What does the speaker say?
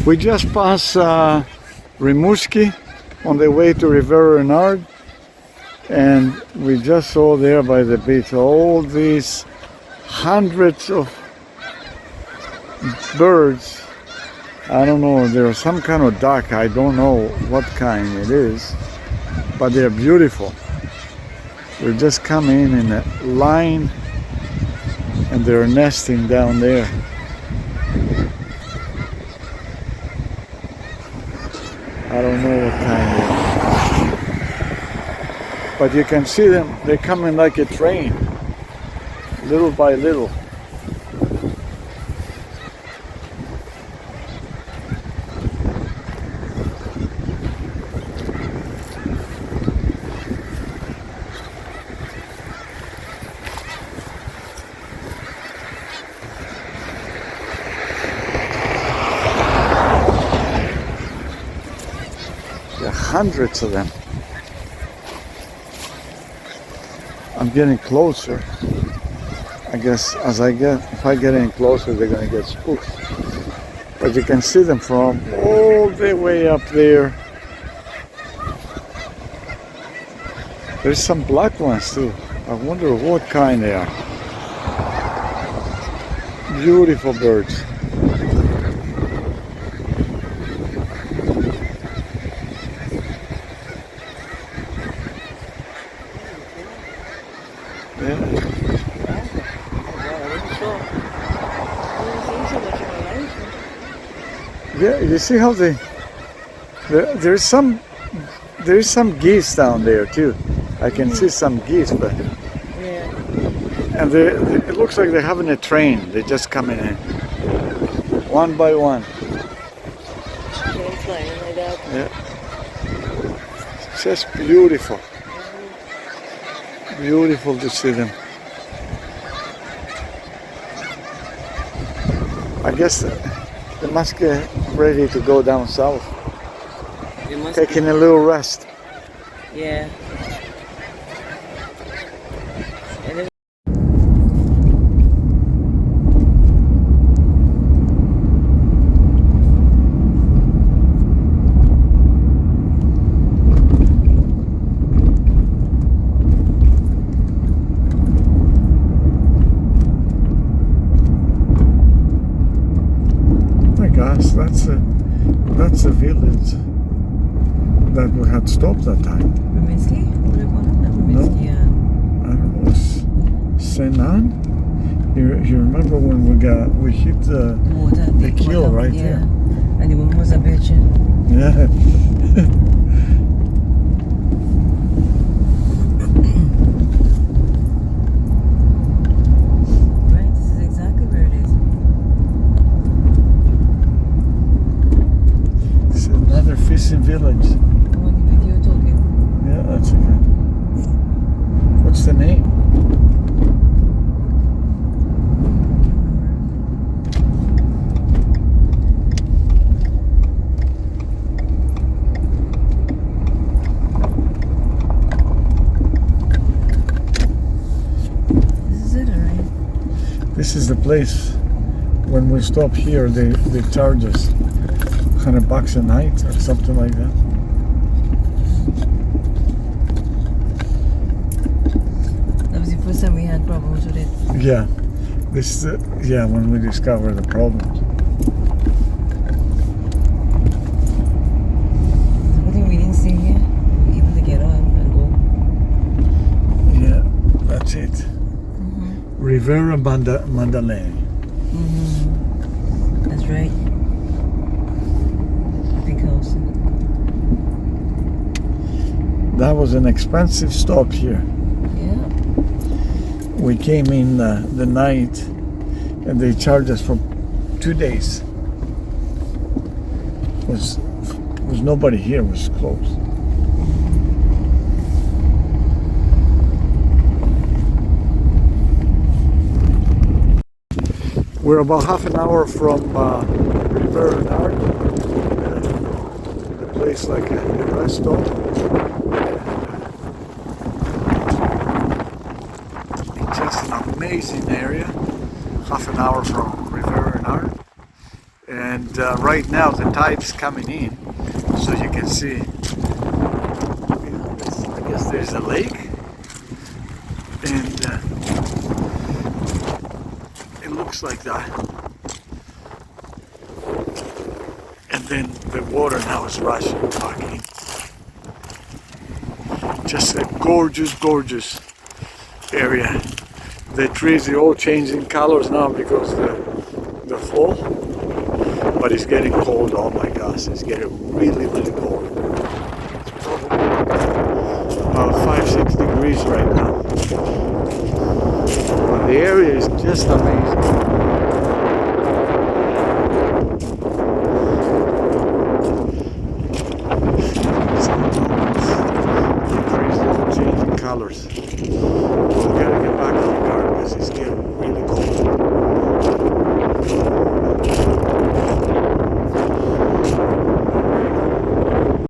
We just passed Rimouski on the way to Riviere Madelaine, and we just saw there by the beach all these hundreds of birds. I don't know, they're some kind of duck, I don't know what kind it is, but they're beautiful. They're just coming in a line and they're nesting down there. I don't know what kind they are. But you can see them, they come in like a train, little by little. There are hundreds of them. I'm getting closer. I guess if I get any closer, they're gonna get spooked. But you can see them from all the way up there. There's some black ones too. I wonder what kind they are. Beautiful birds. Yeah, you see how there's some geese down there too. I can see some geese, but Yeah. and it looks like they're having a train. They're just coming in one by one. Train flying like that. Yeah, it's just beautiful. Beautiful to see them. I guess they must get ready to go down south, It must taking a little rest. Yeah. And then Gosh, that's a village that we had stopped that time. Rimouski? What do you call it? Rimouski, yeah. I don't know, Senan? You remember when we hit the Water, the keel water, right yeah. there? And the woman was a bitch. Yeah. Right, this is exactly where it is. It's another fishing village. I want the video talking. Yeah, that's okay. What's the name? This is it, alright? This is the place. When we stop here, they charge us $100 a night or something like that. That was the first time we had problems with it. Yeah, this when we discovered the problems. There's nothing we didn't see here. We were able to get on and go. Yeah, that's it. Riviere Madelaine. That's right. Big house. That was an expensive stop here. Yeah. We came in the night and they charged us for 2 days. Was nobody here, it was closed. We're about half an hour from Riviere Madelaine, a place like a restaurant. Just an amazing area, half an hour from Riviere Madelaine. And And right now the tide's coming in, so you can see, I guess there's a lake, and it looks like that. And then the water now is rushing back in. Just a gorgeous, gorgeous area. The trees are all changing colors now because the fall. But it's getting cold. Oh my gosh, it's getting really, really cold. It's probably about 5-6 degrees right now. But the area is just amazing.